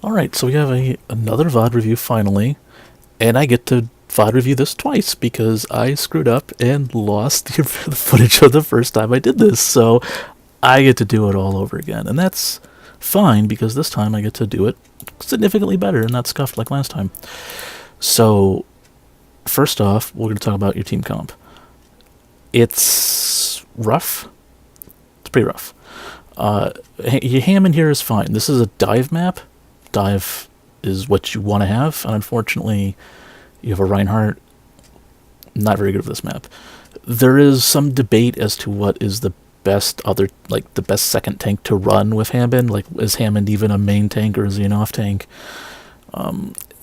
Alright, so we have another VOD review finally, and I get to VOD review this twice because I screwed up and lost the footage of the first time I did this, so I get to do it all over again. And that's fine because this time I get to do it significantly better and not scuffed like last time. So, first off, we're going to talk about your team comp. It's rough. It's pretty rough. Your Hammond here is fine. This is a dive map. Dive is what you want to have, and unfortunately, you have a Reinhardt. Not very good for this map. There is some debate as to what is the best the best second tank to run with Hammond. Like, is Hammond even a main tank or is he an off tank?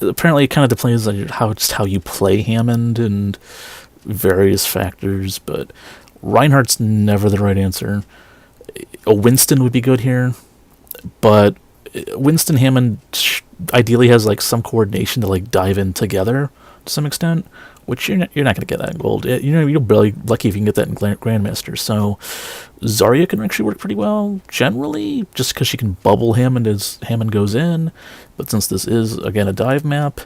Apparently, it kind of depends on how you play Hammond and various factors, but Reinhardt's never the right answer. A Winston would be good here, but Winston Hammond ideally has like some coordination to like dive in together to some extent, which you're not going to get that in gold. You're barely lucky if you can get that in Grandmaster. So Zarya can actually work pretty well generally, just because she can bubble Hammond as Hammond goes in. But since this is again a dive map,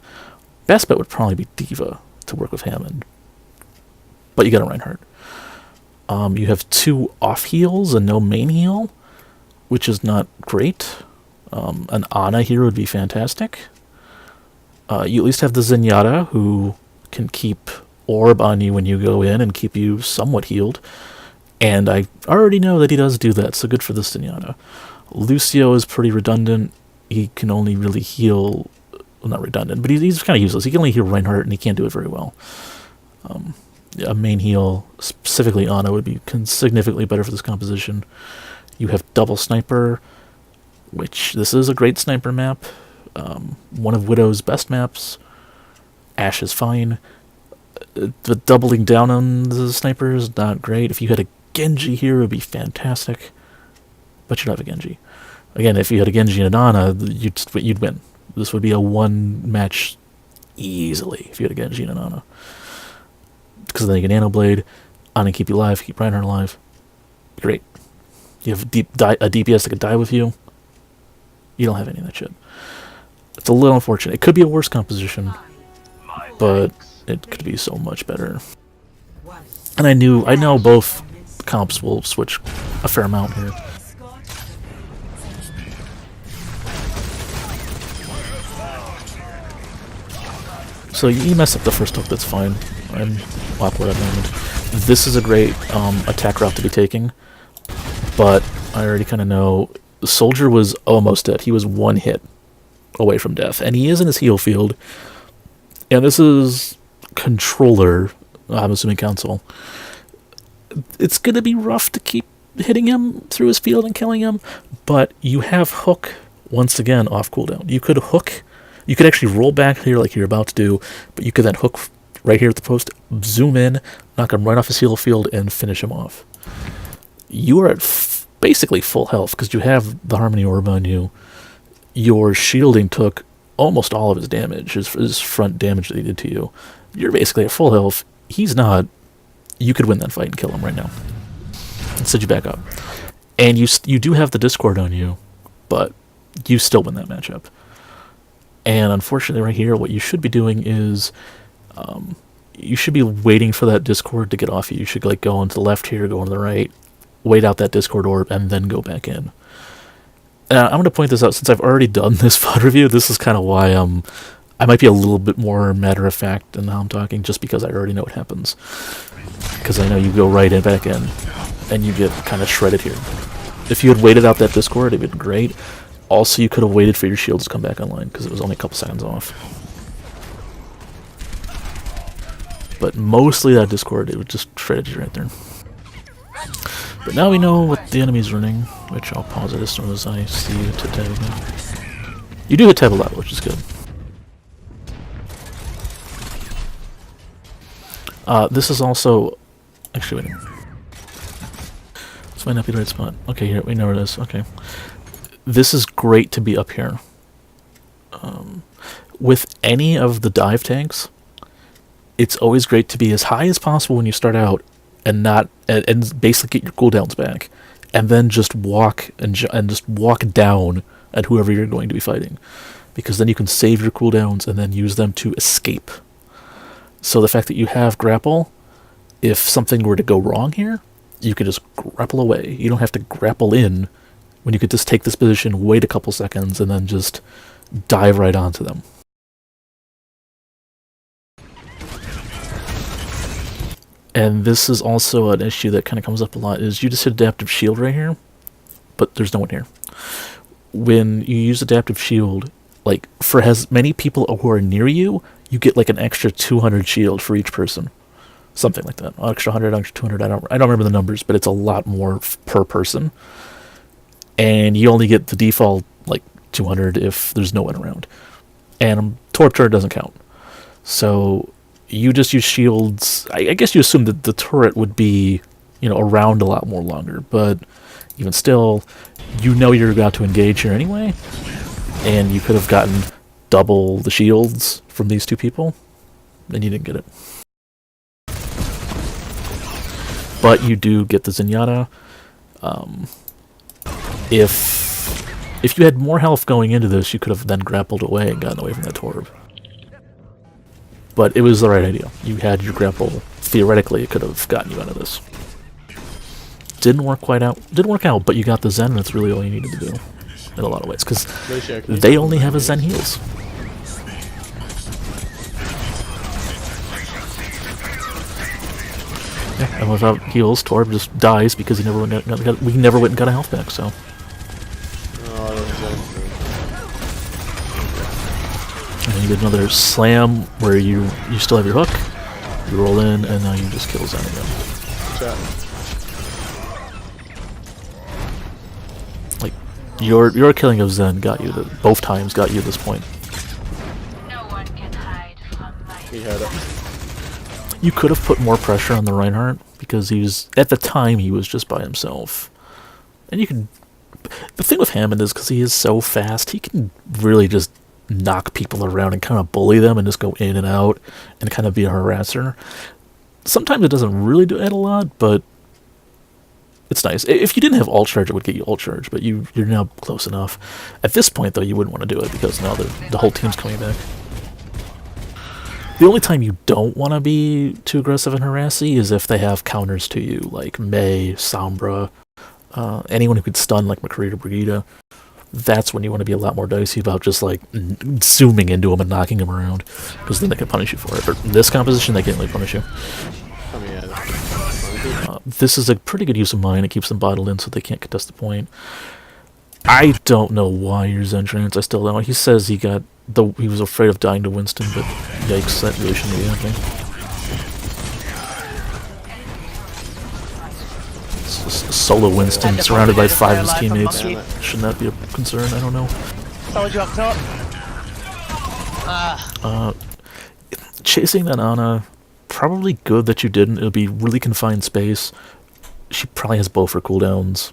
best bet would probably be D.Va to work with Hammond. But you got a Reinhardt. You have two off heals and no main heal, which is not great. An Ana here would be fantastic. You at least have the Zenyatta, who can keep orb on you when you go in and keep you somewhat healed. And I already know that he does do that, so good for the Zenyatta. Lucio is pretty redundant. He can only really heal... Well, not redundant, but he's kind of useless. He can only heal Reinhardt, and he can't do it very well. A main heal, specifically Ana, would be significantly better for this composition. You have double sniper, which this is a great sniper map. One of Widow's best maps. Ashe is fine. The doubling down on the sniper is not great. If you had a Genji here, it would be fantastic. But you don't have a Genji. Again, if you had a Genji and an Ana, you'd win. This would be a one match easily if you had a Genji and an Ana. Because then you can Nano Blade, Ana keep you alive, keep Reinhardt alive. Great. You have a DPS that could die with you. You don't have any of that shit. It's a little unfortunate. It could be a worse composition, but it could be so much better. And I know both comps will switch a fair amount here. So you mess up the first hook, that's fine. I'm awkward at the moment. This is a great attack route to be taking, but I already kind of know the soldier was almost dead. He was one hit away from death, and he is in his heal field. And this is controller, I'm assuming console. It's going to be rough to keep hitting him through his field and killing him, but you have hook once again off cooldown. You could hook, you could actually roll back here like you're about to do, but you could then hook right here at the post, zoom in, knock him right off his heal field, and finish him off. You are at basically full health because you have the Harmony Orb on you. Your shielding took almost all of his damage, his front damage that he did to you. You're basically at full health. He's not. You could win that fight and kill him right now. Instead, you back up. And you do have the Discord on you, but you still win that matchup. And unfortunately, right here, what you should be doing is you should be waiting for that Discord to get off you. You should like go on to the left here, go on to the right, wait out that Discord orb, and then go back in. I'm going to point this out since I've already done this VOD review. This is kind of why I might be a little bit more matter-of-fact in how I'm talking, just because I already know what happens. Because I know you go right in, back in, and you get kind of shredded here. If you had waited out that Discord, it would be great. Also, you could have waited for your shield to come back online, because it was only a couple seconds off. But mostly that Discord, it would just shredded you right there. But now we know what the enemy's running, which I'll pause it as soon as I see you hit tab again. You do hit tab a lot, which is good. This is also... Actually, wait. This might not be the right spot. Okay, here, we know where it is. Okay. This is great to be up here. With any of the dive tanks, it's always great to be as high as possible when you start out, and basically get your cooldowns back, and then just walk and just walk down at whoever you're going to be fighting, because then you can save your cooldowns and then use them to escape. So the fact that you have grapple, if something were to go wrong here, you could just grapple away. You don't have to grapple in, when you could just take this position, wait a couple seconds, and then just dive right onto them. And this is also an issue that kind of comes up a lot, is you just hit Adaptive Shield right here, but there's no one here. When you use Adaptive Shield, like, for as many people who are near you, you get like an extra 200 shield for each person. Something like that. Extra 100, extra 200, I don't remember the numbers, but it's a lot more per person. And you only get the default, like, 200 if there's no one around. And Torp turret doesn't count. So you just use shields. I guess you assume that the turret would be, around a lot more longer, but even still, you're about to engage here anyway, and you could have gotten double the shields from these two people, and you didn't get it. But you do get the Zenyatta. If you had more health going into this, you could have then grappled away and gotten away from that Torb. But it was the right idea. You had your grapple. Theoretically, it could have gotten you out of this. Didn't work out, but you got the Zen, and that's really all you needed to do in a lot of ways, because they only have a Zen heals. Yeah, and without heals, Torb just dies because we never went and got a health back, so. And then you get another slam where you still have your hook, you roll in, and now you just kill Zen again. Like, your killing of Zen got you, both times got you this point. No one can hide from my He had it. You could have put more pressure on the Reinhardt, because at the time he was just by himself. And you can, the thing with Hammond is, because he is so fast, he can really just knock people around and kind of bully them and just go in and out and kind of be a harasser. Sometimes it doesn't really do it a lot, but it's nice. If you didn't have ult charge, it would get you ult charge, but you're now close enough. At this point, though, you wouldn't want to do it, because now the whole team's coming back. The only time you don't want to be too aggressive and harassy is if they have counters to you, like Mei, Sombra, anyone who could stun like McCree or Brigitte. That's when you want to be a lot more dicey about just like zooming into them and knocking them around, because then they can punish you for it. Or in this composition, they can't really punish you. This is a pretty good use of mine. It keeps them bottled in so they can't contest the point. I don't know why you're Zen Trance. I still don't know. He says he was afraid of dying to Winston, but yikes, that really shouldn't be happening. Solo Winston surrounded by 5 of his teammates. Shouldn't that be a concern? I don't know. Told you up top. Chasing that Ana, probably good that you didn't. It'll be really confined space. She probably has bow for cooldowns.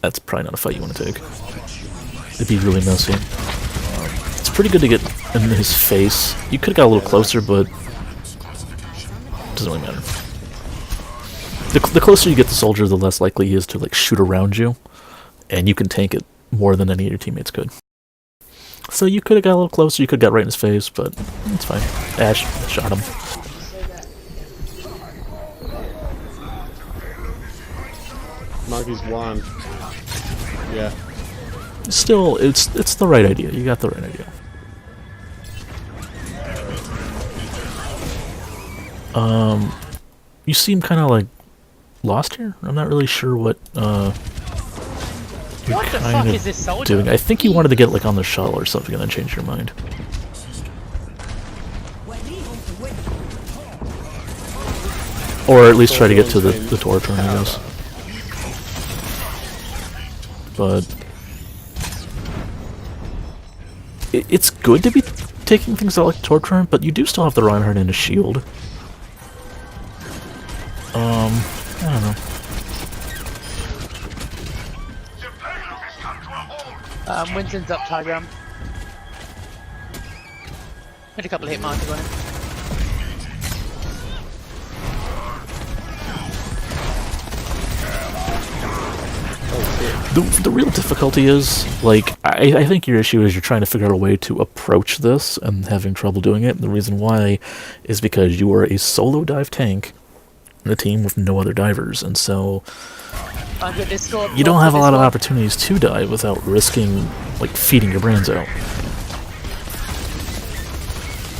That's probably not a fight you want to take. It'd be really messy. It's pretty good to get in his face. You could have got a little closer, but it doesn't really matter. The closer you get the soldier, the less likely he is to like shoot around you, and you can tank it more than any of your teammates could. So you could have got a little closer, you could have got right in his face, but it's fine. Ash shot him. Monkey's wand. Yeah. Still, it's the right idea. You got the right idea. You seem kind of like lost here. I'm not really sure what you're kind of doing. I think you wanted to get like on the shuttle or something and then change your mind. Or at least try to get to the tour turn, I guess. But it's good to be taking things out like Torch Run, but you do still have the Reinhardt and a shield. I don't know. Winston's up, Tygram. Had a couple of hit markers on him. The real difficulty is, like, I think your issue is you're trying to figure out a way to approach this and having trouble doing it. And the reason why is because you are a solo dive tank in a team with no other divers, and so you don't have a lot of opportunities to dive without risking, like, feeding your brains out.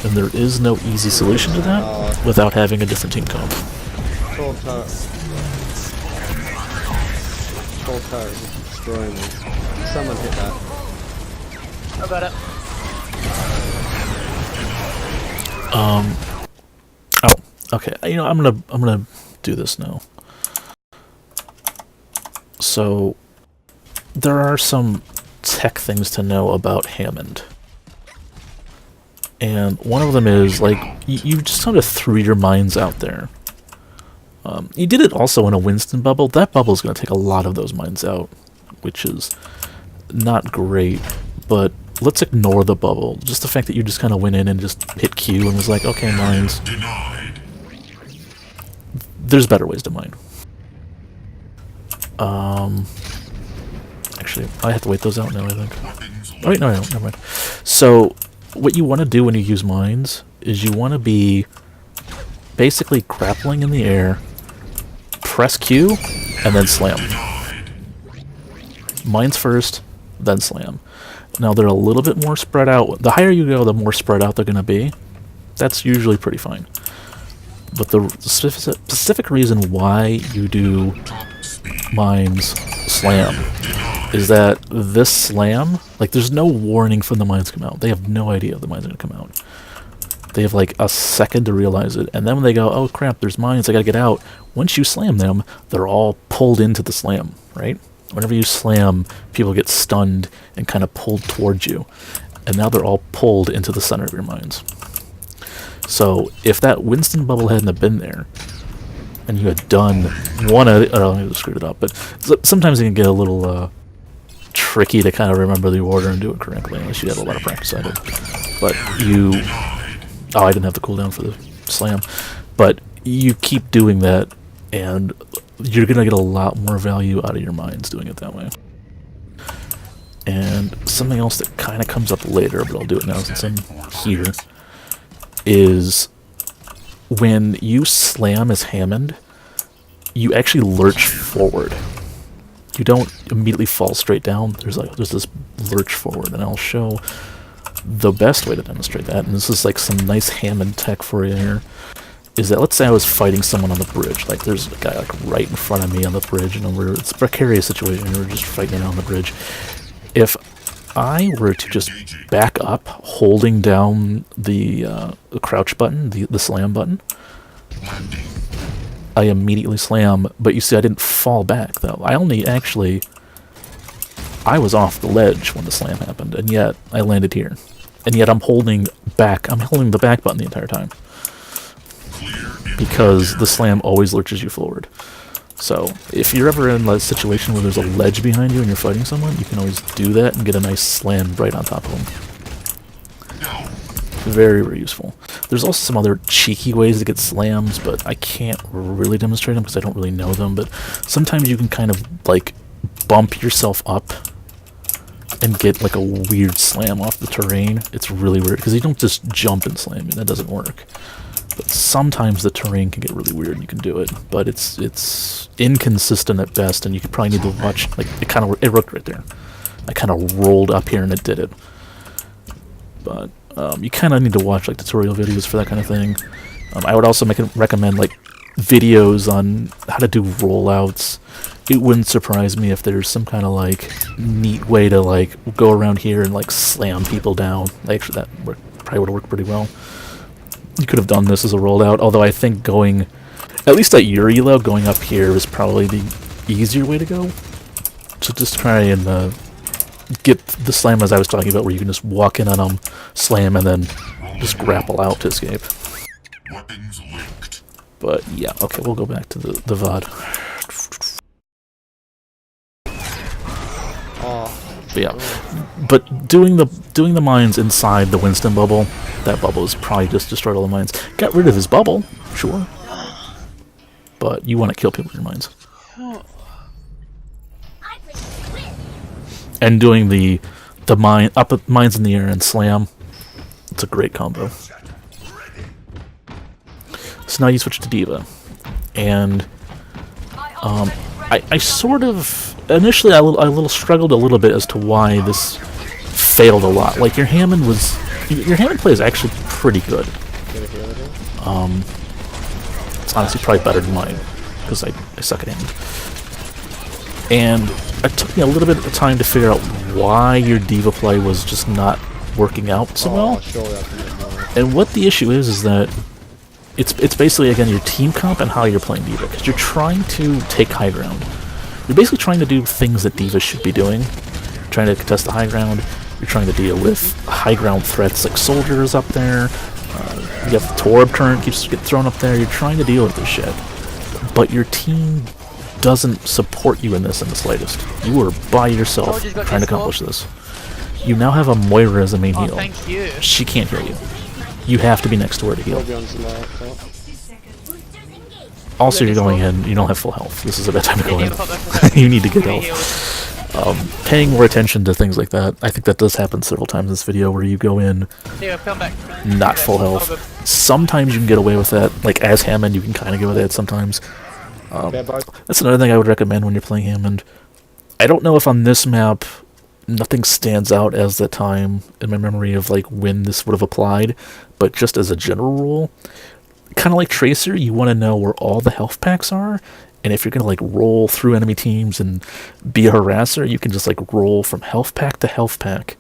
And there is no easy solution to that without having a different team comp. Full turret is destroying me. Someone hit that. I got it. Oh, okay. You know, I'm gonna do this now. So there are some tech things to know about Hammond. And one of them is, like, you just sort of threw your minds out there. You did it also in a Winston bubble. That bubble is going to take a lot of those mines out, which is not great. But let's ignore the bubble. Just the fact that you just kind of went in and just hit Q and was like, okay, mines. There's better ways to mine. Actually, I have to wait those out now, I think. Oh, wait, no, never mind. So what you want to do when you use mines is you want to be basically grappling in the air, press Q, and then slam. Mines first, then slam. Now they're a little bit more spread out. The higher you go, the more spread out they're going to be. That's usually pretty fine. But the specific reason why you do mines slam is that this slam, like, there's no warning for the mines to come out. They have no idea the mines are going to come out. They have like a second to realize it, and then when they go, oh crap, there's mines, I gotta get out, once you slam them, they're all pulled into the slam, right? Whenever you slam, people get stunned and kind of pulled towards you, and now they're all pulled into the center of your mines. So if that Winston bubble hadn't have been there, and you had done one of the, I just screwed it up, but sometimes it can get a little tricky to kind of remember the order and do it correctly, unless you had a lot of practice at it. But you, oh, I didn't have the cooldown for the slam, but you keep doing that, and you're gonna get a lot more value out of your mines doing it that way. And something else that kind of comes up later, but I'll do it now since I'm here, is when you slam as Hammond, you actually lurch forward. You don't immediately fall straight down. There's this lurch forward, and I'll show the best way to demonstrate that. And this is like some nice Hammond tech for you here. Is that, let's say I was fighting someone on the bridge. Like, there's a guy like right in front of me on the bridge, and it's a precarious situation. We're just fighting on the bridge. If I were to just back up, holding down the crouch button, the slam button, I immediately slam. But you see, I didn't fall back though. I was off the ledge when the slam happened, and yet I landed here. And yet I'm holding the back button the entire time, because the slam always lurches you forward. So if you're ever in a situation where there's a ledge behind you and you're fighting someone, you can always do that and get a nice slam right on top of them. Very, very useful. There's also some other cheeky ways to get slams, but I can't really demonstrate them because I don't really know them. But sometimes you can kind of like bump yourself up and get like a weird slam off the terrain. It's really weird because you don't just jump and slam, and that doesn't work. But sometimes the terrain can get really weird and you can do it, but it's inconsistent at best, and you could probably need to watch, like, it worked right there. I kind of rolled up here and it did it. But you kind of need to watch like tutorial videos for that kind of thing. I would also recommend like videos on how to do rollouts. It wouldn't surprise me if there's some kind of like neat way to like go around here and like slam people down. Actually, that probably would have worked pretty well. You could have done this as a rollout, although I think going, at least at your elo, going up here is probably the easier way to go. So just try and get the slam as I was talking about, where you can just walk in on them, slam, and then just grapple out to escape. But yeah, okay, we'll go back to the VOD. But yeah, but doing the mines inside the Winston bubble, that bubble is probably just destroyed all the mines. Got rid of his bubble, sure, but you want to kill people with your mines. and doing the mines in the air and slam. It's a great combo. So now you switch to Diva, and I sort of initially I little struggled a little bit as to why this failed a lot. Like your Hammond play is actually pretty good. It's honestly probably better than mine because I suck at Hammond. And it took me a little bit of time to figure out why your Diva play was just not working out so well. And what the issue is that it's basically, again, your team comp and how you're playing Diva. Because you're trying to take high ground. You're basically trying to do things that Diva should be doing. You're trying to contest the high ground. You're trying to deal with high ground threats like soldiers up there. You have the Torb current keeps getting thrown up there. You're trying to deal with this shit. But your team doesn't support you in this in the slightest. You are by yourself trying to accomplish this. You now have a Moira as a main heal. Thank you. She can't heal you. You have to be next to her to heal. Also, you're going in, you don't have full health. This is a bad time to go in. You need to get health. Paying more attention to things like that. I think that does happen several times in this video where you go in not full health. Sometimes you can get away with that. Like as Hammond, you can kind of get away with that sometimes. That's another thing I would recommend when you're playing Hammond. I don't know if on this map nothing stands out as the time in my memory of like when this would have applied, but just as a general rule, kind of like Tracer, you want to know where all the health packs are, and if you're going to like roll through enemy teams and be a harasser, you can just like roll from health pack to health pack,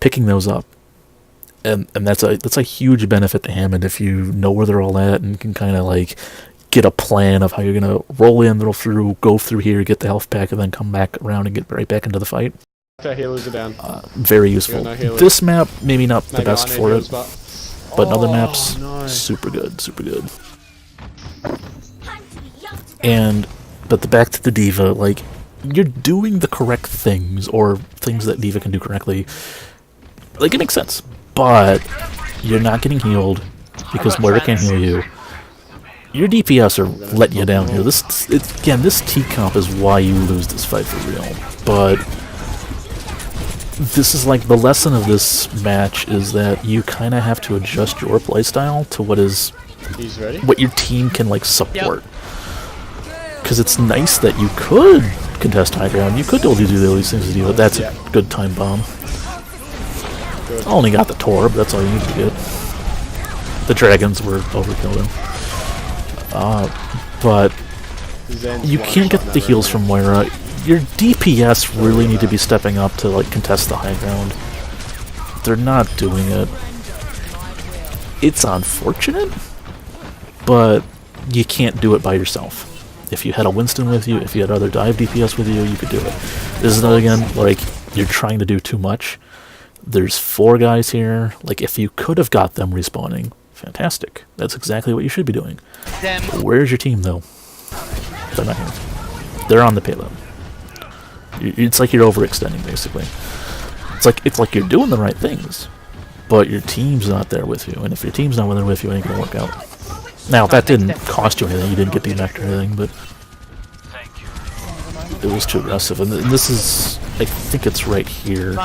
picking those up. And that's a huge benefit to Hammond if you know where they're all at and can kind of like get a plan of how you're going to roll in, roll through, go through here, get the health pack, and then come back around and get right back into the fight. Healers are down. Very useful. This map, maybe not the best for it, but in other maps, no. super good, super good. But back to the Diva, like, you're doing the correct things, or things that Diva can do correctly. Like, it makes sense, but you're not getting healed because Moira can't heal you. Your DPS are letting you down here. This T comp is why you lose this fight for real. But this is like the lesson of this match is that you kind of have to adjust your playstyle to what your team can like support. Because it's nice that you could contest high ground. You could do all these things to do, but that's a good time bomb. I only got the Torb. That's all you need to get. The dragons were overkilled. But you can't get the heals from Moira. Your DPS really need to be stepping up to like contest the high ground. They're not doing it. It's unfortunate, but you can't do it by yourself. If you had a Winston with you, if you had other dive DPS with you, you could do it. This is another, again, like, you're trying to do too much. There's 4 guys here. Like, if you could have got them respawning, fantastic. That's exactly what you should be doing. Where's your team, though? They're not here. They're on the payload. It's like you're overextending, basically. It's like you're doing the right things, but your team's not there with you. And if your team's not there with you, it ain't gonna work out. Now, that didn't cost you anything. You didn't get the eject or anything, but it was too aggressive. And this is, I think it's right here,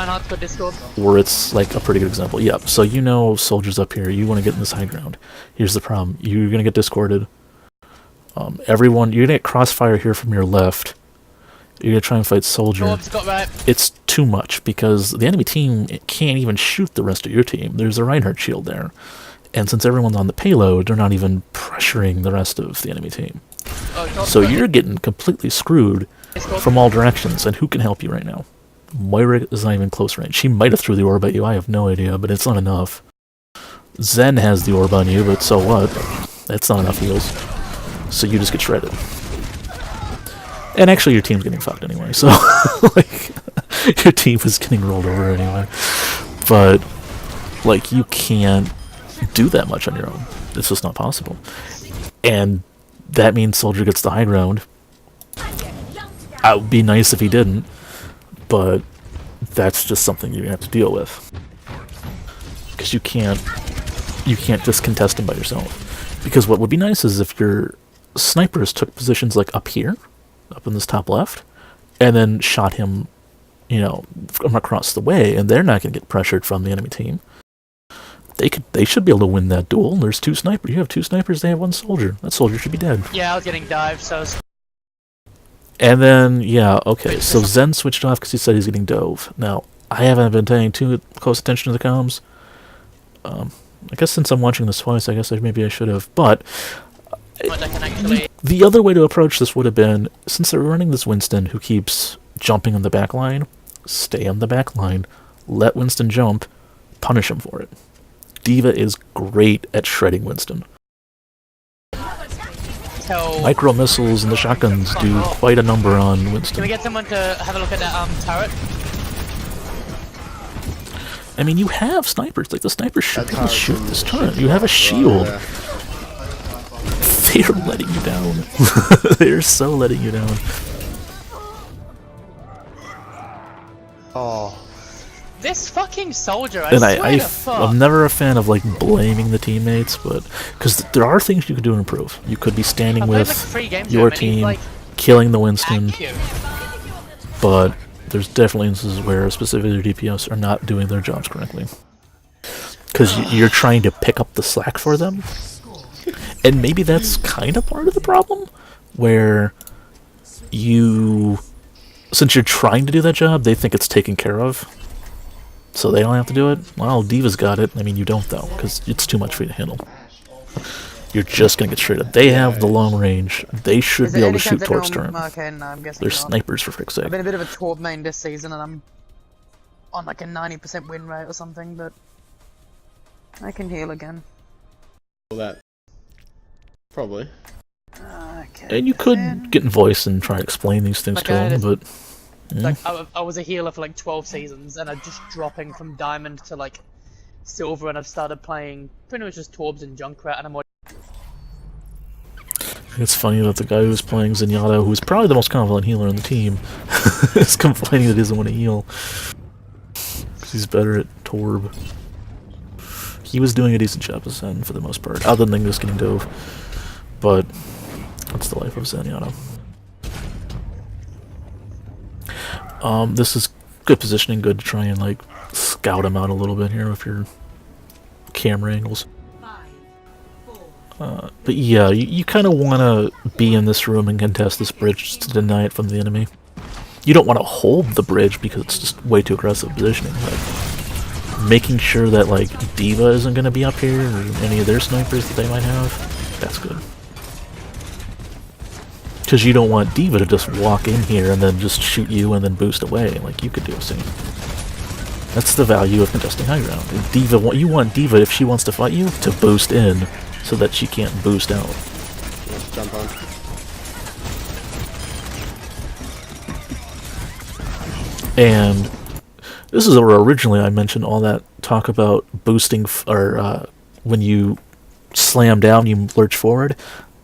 where it's like a pretty good example. Yep. So you know, soldiers up here. You want to get in this high ground. Here's the problem. You're gonna get discorded. You're gonna get crossfire here from your left. You're gonna try and fight soldier. It's too much because the enemy team can't even shoot the rest of your team. There's a Reinhardt shield there. And since everyone's on the payload, they're not even pressuring the rest of the enemy team. So you're getting completely screwed from all directions. And who can help you right now? Moira is not even close range. She might have threw the orb at you, I have no idea, but it's not enough. Zen has the orb on you, but so what? That's not enough heals. So you just get shredded. And actually your team's getting fucked anyway, so like your team is getting rolled over anyway. But like you can't do that much on your own. It's just not possible. And that means soldier gets the high ground. It would be nice if he didn't, but that's just something you're gonna have to deal with. Because you can't just contest him by yourself. Because what would be nice is if your snipers took positions like up here, up in this top left, and then shot him, from across the way, and they're not going to get pressured from the enemy team. They should be able to win that duel. There's 2 snipers. You have 2 snipers, they have 1 soldier. That soldier should be dead. Yeah, I was getting dived, so... And then, yeah, okay, so Zen switched off because he said he's getting dove. Now, I haven't been paying too close attention to the comms. I guess since I'm watching this twice, I guess maybe I should have. But the other way to approach this would have been, since they're running this Winston who keeps jumping on the back line, stay on the back line, let Winston jump, punish him for it. D.Va is great at shredding Winston. Micro missiles and the shotguns do quite a number on Winston. Can we get someone to have a look at that turret? I mean, you have snipers. Like, the snipers should be able to shoot this turret. You have a shield. They're letting you down. They're so letting you down. Oh. This fucking soldier, I'm never a fan of, like, blaming the teammates, but... Because there are things you could do to improve. You could be standing with your team, killing the Winston, but there's definitely instances where specifically DPS are not doing their jobs correctly. Because you're trying to pick up the slack for them. And maybe that's kind of part of the problem, where since you're trying to do that job, they think it's taken care of. So they don't have to do it? Well, D.Va's got it. I mean, you don't, though, because it's too much for you to handle. You're just going to get straight up. They have the long range. They should be able to shoot towards turret. Okay, no, I'm guessing They're not. snipers, for frick's sake. I've been a bit of a Torb main this season, and I'm on like a 90% win rate or something, but I can heal again. That. Probably. Okay. And you could get in voice and try to explain these things to them, but... Like, I was a healer for like 12 seasons, and I'm just dropping from diamond to like silver, and I've started playing pretty much just Torbs and Junkrat, and I'm like... It's funny that the guy who's playing Zenyatta, who's probably the most confident healer on the team, is complaining that he doesn't want to heal. Because he's better at Torb. He was doing a decent job of Zen for the most part, other than just getting dove. But that's the life of Zenyatta. This is good positioning, good to try and like scout him out a little bit here with your camera angles. But yeah, you kind of want to be in this room and contest this bridge to deny it from the enemy. You don't want to hold the bridge because it's just way too aggressive positioning, but making sure that like D.Va isn't going to be up here or any of their snipers that they might have, that's good. Because you don't want D.Va to just walk in here and then just shoot you and then boost away, like you could do the same. That's the value of contesting high ground. D.Va, you want D.Va, if she wants to fight you, to boost in so that she can't boost out. Let's jump on. And this is where originally I mentioned all that talk about boosting, when you slam down, you lurch forward.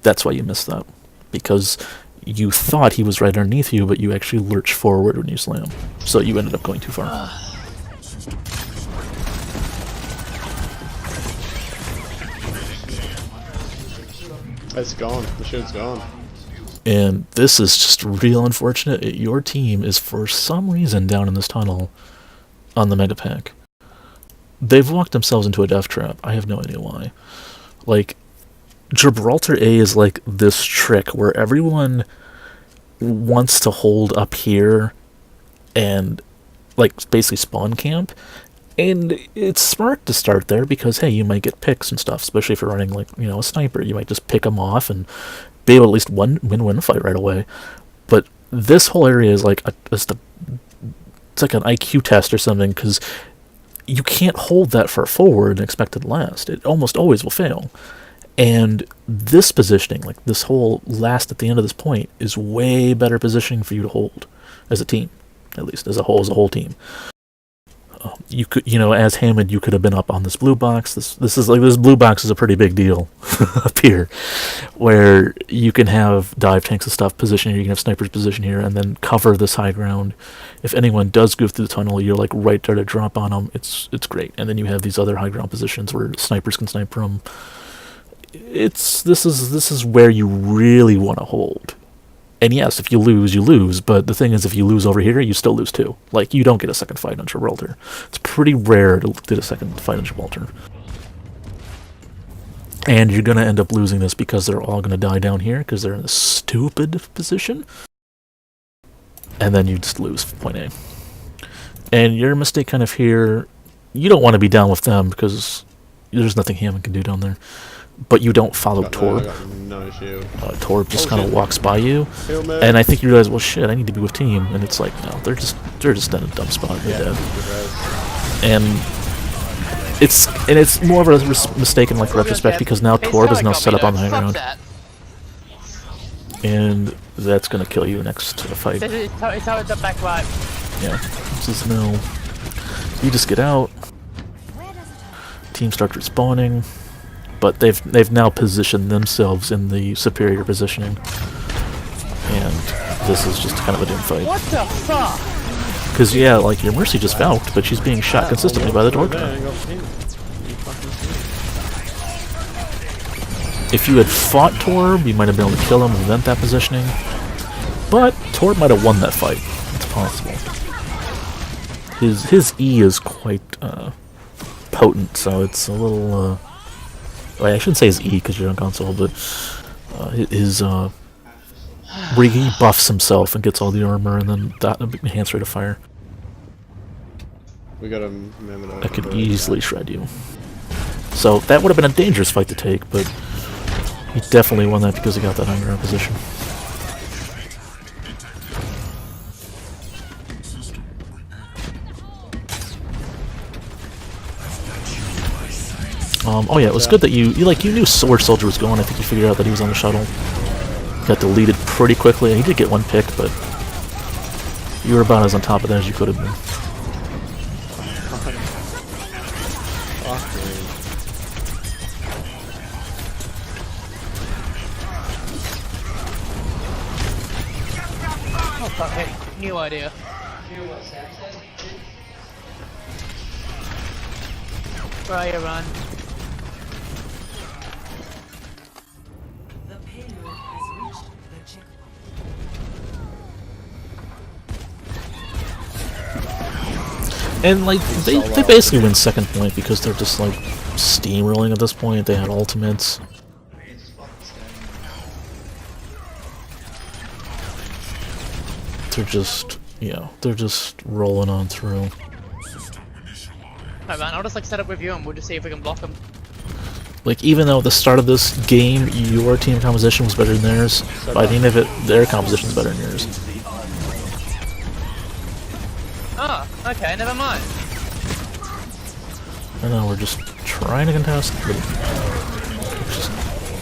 That's why you missed that. Because you thought he was right underneath you, but you actually lurch forward when you slam. So you ended up going too far. It's gone. The shield's gone. And this is just real unfortunate. Your team is for some reason down in this tunnel on the Mega Pack. They've walked themselves into a death trap. I have no idea why. Like, Gibraltar A is like this trick where everyone wants to hold up here and like basically spawn camp, and it's smart to start there because hey, you might get picks and stuff, especially if you're running like, you know, a sniper. You might just pick them off and be able to at least win a fight right away. But this whole area is like it's like an IQ test or something, because you can't hold that far forward and expect it to last. It almost always will fail. And this positioning, like this whole last at the end of this point, is way better positioning for you to hold as a team, at least as a whole team. You could, you know, as Hammond, you could have been up on this blue box. This blue box is a pretty big deal up here, where you can have dive tanks and stuff positioned here. You can have snipers positioned here, and then cover this high ground. If anyone does go through the tunnel, you're like right there to drop on them. It's great. And then you have these other high ground positions where snipers can snipe from. This is where you really want to hold. And yes, if you lose, you lose. But the thing is, if you lose over here, you still lose too. Like, you don't get a second fight on Gibraltar. It's pretty rare to get a second fight on Gibraltar. And you're going to end up losing this because they're all going to die down here because they're in a stupid position. And then you just lose point A. And your mistake kind of here, you don't want to be down with them because there's nothing Hammond can do down there. But you don't follow Torb. No issue. Torb just kind of walks by you, and I think you realize, well, shit, I need to be with team, and it's like, no, they're just in a dumb spot. They're dead. And it's more of a mistake in like retrospect because now Torb is now set up on the high ground, and that's gonna kill you next fight. It's how it's up back right. Yeah, this is no. You just get out. Team starts respawning. But they've now positioned themselves in the superior positioning, and this is just kind of a doom fight. What the fuck? Because yeah, like your Mercy just falked, but she's being shot consistently by the Torb. If you had fought Torb, you might have been able to kill him and prevent that positioning. But Torb might have won that fight. It's possible. His E is quite potent, so it's a little. Well, I shouldn't say his E because you're on console, but his where he buffs himself and gets all the armor and then that enhanced rate of fire. We got a that could easily shred you. So that would have been a dangerous fight to take, but he definitely won that because he got that high ground position. Oh yeah, it was good that you knew Sword Soldier was going. I think you figured out that he was on the shuttle. Got deleted pretty quickly. He did get one pick, but you were about as on top of that as you could have been. Oh fuck it, new idea. Where are you, Ron? And like they basically win second point because they're just like steamrolling at this point. They had ultimates. They're just they're just rolling on through. Alright man, I'll just like set up with you and we'll just see if we can block them. Like even though at the start of this game your team composition was better than theirs, by the end of it their composition is better than yours. Ah, okay, never mind. I know, we're just trying to contest, but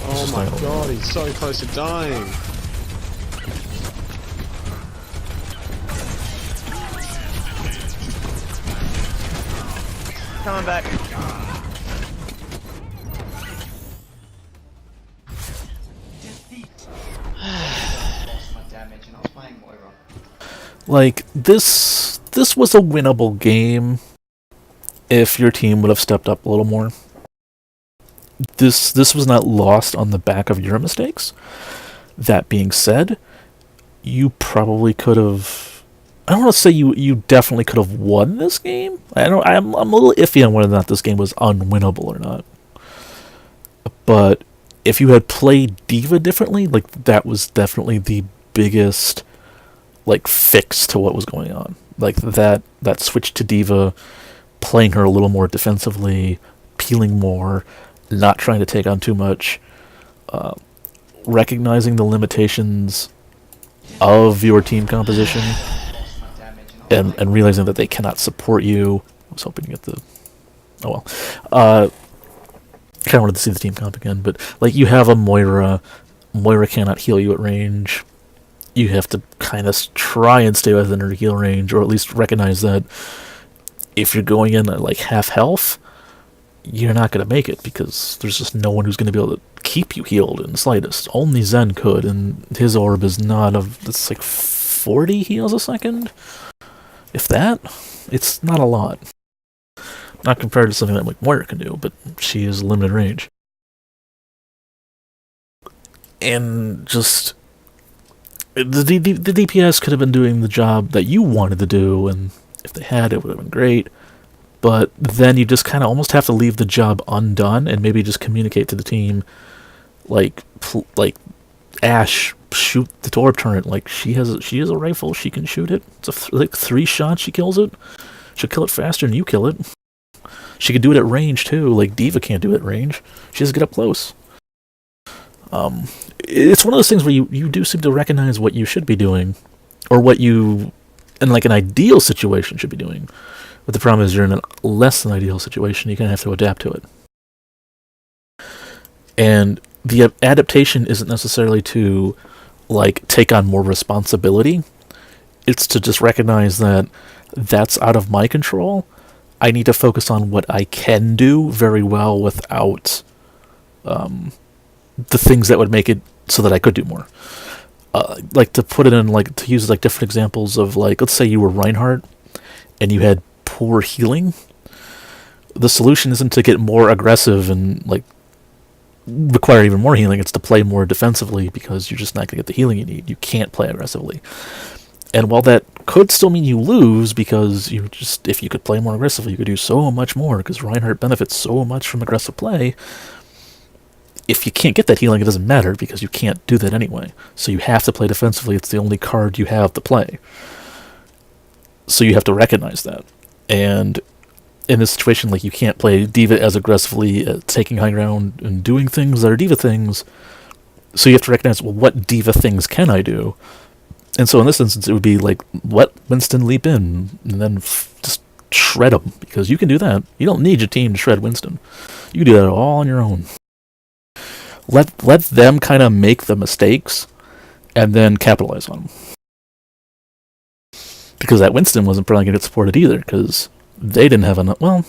oh my god, he's so close to dying. Coming back. Like this was a winnable game if your team would have stepped up a little more. This was not lost on the back of your mistakes. That being said, you probably could have. I don't want to say you definitely could have won this game. I'm a little iffy on whether or not this game was unwinnable or not. But if you had played D.Va differently, like that was definitely the biggest like fix to what was going on. Like that switch to D.Va, playing her a little more defensively, peeling more, not trying to take on too much, recognizing the limitations of your team composition. And realizing that they cannot support you. I was hoping to get the... Oh well. Kind of wanted to see the team comp again, but like you have a Moira. Moira cannot heal you at range. You have to kind of try and stay within her heal range, or at least recognize that if you're going in at like half health, you're not going to make it because there's just no one who's going to be able to keep you healed in the slightest. Only Zen could, and his orb is not of... It's like 40 heals a second? If that, it's not a lot. Not compared to something that like Moira can do, but she is limited range. And just the DPS could have been doing the job that you wanted to do, and if they had, it would have been great. But then you just kind of almost have to leave the job undone and maybe just communicate to the team, like Ash, shoot the Torb turret. Like she has a rifle, she can shoot it. It's like 3 shots, she kills it. She'll kill it faster than you kill it. She could do it at range too. Like D.Va can't do it at range. She has to get up close. It's one of those things where you do seem to recognize what you should be doing, or what you, in like an ideal situation, should be doing. But the problem is you're in a less than ideal situation. You're going to have to adapt to it. And the adaptation isn't necessarily to like take on more responsibility. It's to just recognize that that's out of my control. I need to focus on what I can do very well without the things that would make it so that I could do more. Like to put it in, like to use like different examples of, like, let's say you were Reinhardt and you had poor healing. The solution isn't to get more aggressive and like require even more healing. It's to play more defensively, because you're just not going to get the healing you need. You can't play aggressively. And while that could still mean you lose, because you just, if you could play more aggressively, you could do so much more, because Reinhardt benefits so much from aggressive play. If you can't get that healing, it doesn't matter, because you can't do that anyway. So you have to play defensively. It's the only card you have to play. So you have to recognize that. And in this situation, like, you can't play D.Va as aggressively, taking high ground and doing things that are D.Va things. So you have to recognize, well, what D.Va things can I do? And so in this instance, it would be like, let Winston leap in and then just shred him, because you can do that. You don't need your team to shred Winston. You can do that all on your own. Let them kind of make the mistakes and then capitalize on them. Because that Winston wasn't probably going to get supported either, because they didn't have an... Well,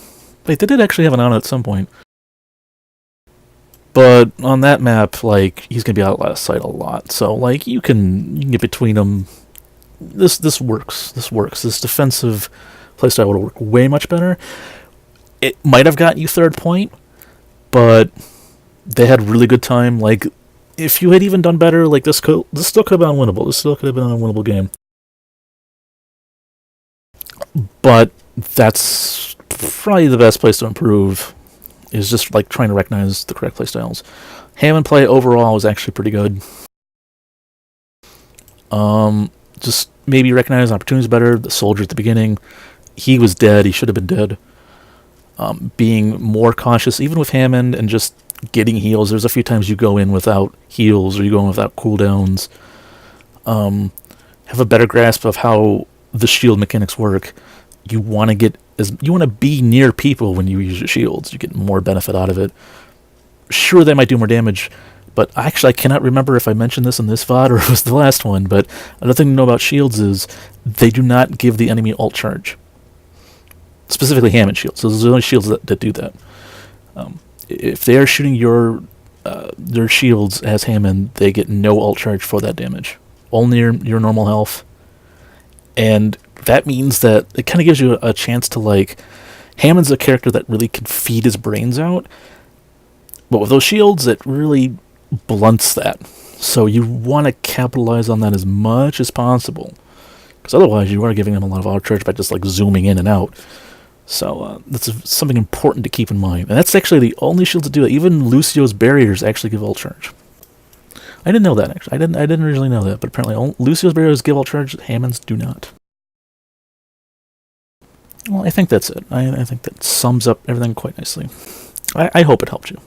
wait, they did actually have an on at some point. But on that map, like, he's going to be out of sight a lot. So, like, you can get between them. This works. This works. This defensive playstyle would work way much better. It might have gotten you 3rd point, but they had really good time. Like, if you had even done better, like, this still could have been unwinnable. This still could have been an unwinnable game. But that's probably the best place to improve, is just like trying to recognize the correct playstyles. Hammond play overall was actually pretty good. Just maybe recognize opportunities better. The soldier at the beginning, he was dead. He should have been dead. Being more cautious, even with Hammond, and just getting heals. There's a few times you go in without heals, or you go in without cooldowns. Have a better grasp of how the shield mechanics work. You want to be near people when you use your shields. You get more benefit out of it. Sure, they might do more damage, but actually I cannot remember if I mentioned this in this VOD or it was the last one, but another thing to know about shields is they do not give the enemy ult charge. Specifically Hammond shields. So there's only shields that do that. If they are shooting their shields as Hammond, they get no ult charge for that damage. Only your normal health. And that means that it kind of gives you a chance to, like, Hammond's a character that really can feed his brains out, but with those shields, it really blunts that. So you want to capitalize on that as much as possible, because otherwise you are giving him a lot of auto charge by just, like, zooming in and out. So that's something important to keep in mind. And that's actually the only shield to do that. Even Lucio's barriers actually give ult charge. I didn't know that, actually. I didn't originally know that, but apparently Lucio's barriers give ult charge, Hammond's do not. Well, I think that's it. I think that sums up everything quite nicely. I hope it helped you.